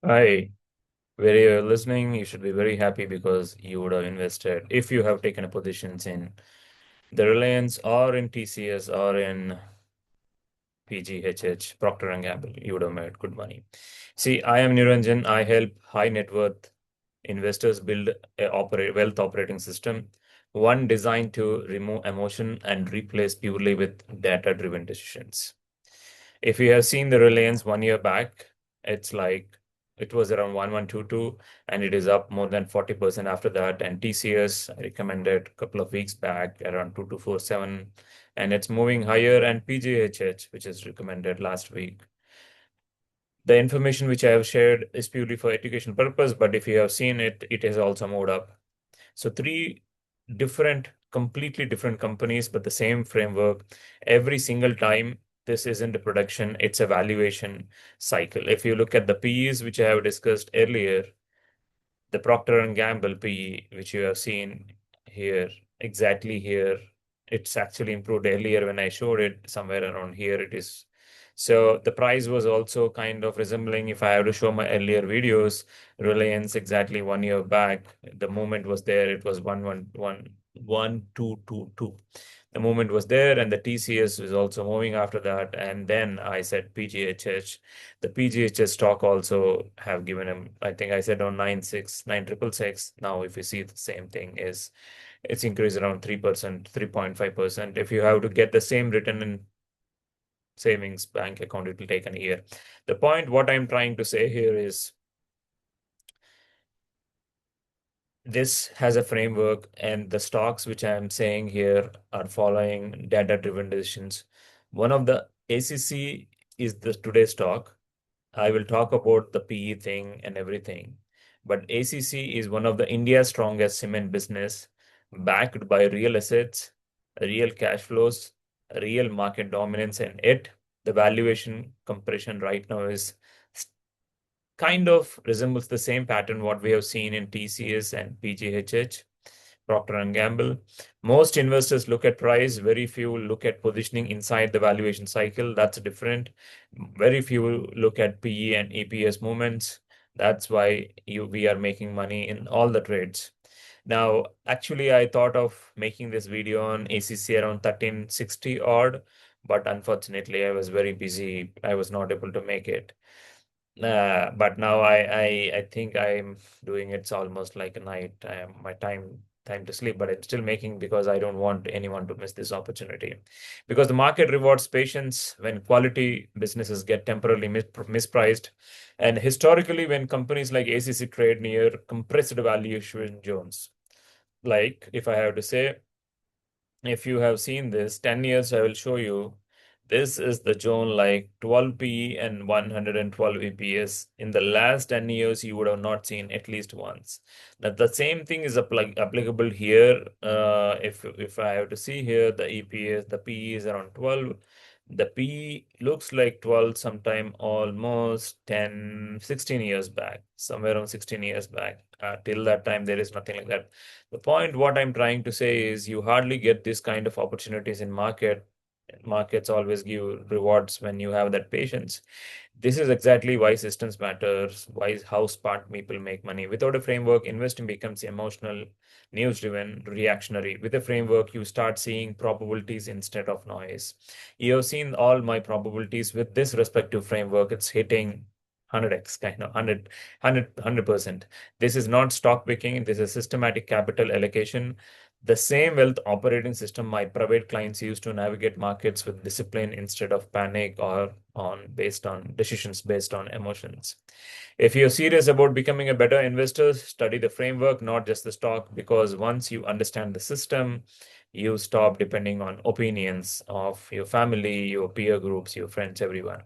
Hi, where you're listening, you should be very happy because you would have invested. If you have taken a positions in the Reliance or in TCS or in PGHH, Procter and Gamble, you would have made good money. See, I am Niranjan. I help high net worth investors build a wealth operating system, one designed to remove emotion and replace purely with data-driven decisions. If you have seen the Reliance 1 year back, it's like it was around 1122 and it is up more than 40% after that. And TCS, I recommended a couple of weeks back around 2247 and it's moving higher. And PGHH, which is recommended last week. The information which I have shared is purely for education purpose, but if you have seen it, it has also moved up. So three completely different companies, but the same framework. Every single time this isn't a production, it's a valuation cycle. If you look at the PEs, which I have discussed earlier, the Procter and Gamble PE, which you have seen here, exactly here, it's actually improved earlier when I showed it somewhere around here. It is. So the price was also kind of resembling, if I have to show my earlier videos, Reliance exactly 1 year back. The movement was there. It was 11222. The movement was there, and the TCS was also moving after that. And then I said PGHH. The PGHS stock also have given him, I think I said on 9666. Now, if you see the same thing is it's increased around 3%, 3.5%. If you have to get the same return in savings bank account, it will take a year. The point, what I'm trying to say here is this has a framework, and the stocks which I'm saying here are following data-driven decisions. One of the ACC is the today's stock. I will talk about the PE thing and everything. But ACC is one of the India's strongest cement business, backed by real assets, real cash flows, real market dominance, and yet the valuation compression right now is kind of resembles the same pattern what we have seen in TCS and PGHH. Procter and Gamble. Most investors look at price, very few look at positioning inside the valuation cycle. That's different. Very few look at PE and EPS movements. That's why we are making money in all the trades. Now, actually, I thought of making this video on ACC around 1360 odd, but unfortunately, I was very busy. I was not able to make it. But now I think I'm doing it's almost like a night. My time to sleep, but I'm still making because I don't want anyone to miss this opportunity. Because the market rewards patience when quality businesses get temporarily mispriced, and historically when companies like ACC trade near compressed valuation zones. Like if I have to say, if you have seen this 10 years, I will show you. This is the zone like 12 PE and 112 EPS. In the last 10 years, you would have not seen at least once. Now, the same thing is applicable here. If I have to see here, the EPS, the PE is around 12. The P looks like 12 sometime almost 10, 16 years back, somewhere around 16 years back. Till that time, there is nothing like that. The point, what I'm trying to say is you hardly get this kind of opportunities in market. Markets always give rewards when you have that patience. This is exactly why systems matters, why how smart people make money. Without a framework, investing becomes emotional, news-driven, reactionary. With a framework, you start seeing probabilities instead of noise. You have seen all my probabilities with this respective framework. It's hitting 100x, kind of 100%. This is not stock picking. This is systematic capital allocation. The same wealth operating system my private clients use to navigate markets with discipline instead of panic or on based on decisions based on emotions. If you're serious about becoming a better investor, study the framework, not just the stock, because once you understand the system, you stop depending on opinions of your family, your peer groups, your friends, everyone.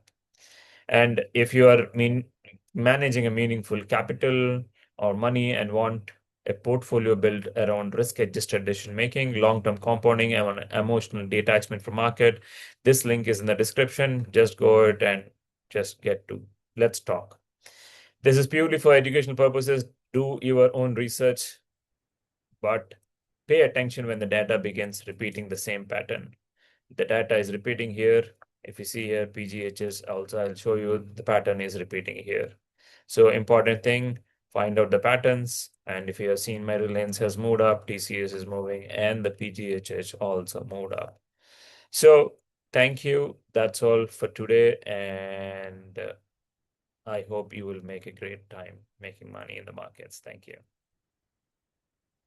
And if you are managing a meaningful capital or money and want a portfolio built around risk-adjusted decision making, long-term compounding, and emotional detachment from market, this link is in the description. Just go it and just get to let's talk. This is purely for educational purposes. Do your own research, but pay attention when the data begins repeating the same pattern. The data is repeating here. If you see here, PGHS also, I'll show you the pattern is repeating here. So important thing, find out the patterns. And if you have seen my Reliance has moved up, TCS is moving, and the PGHH also moved up. So thank you. That's all for today. And I hope you will make a great time making money in the markets. Thank you.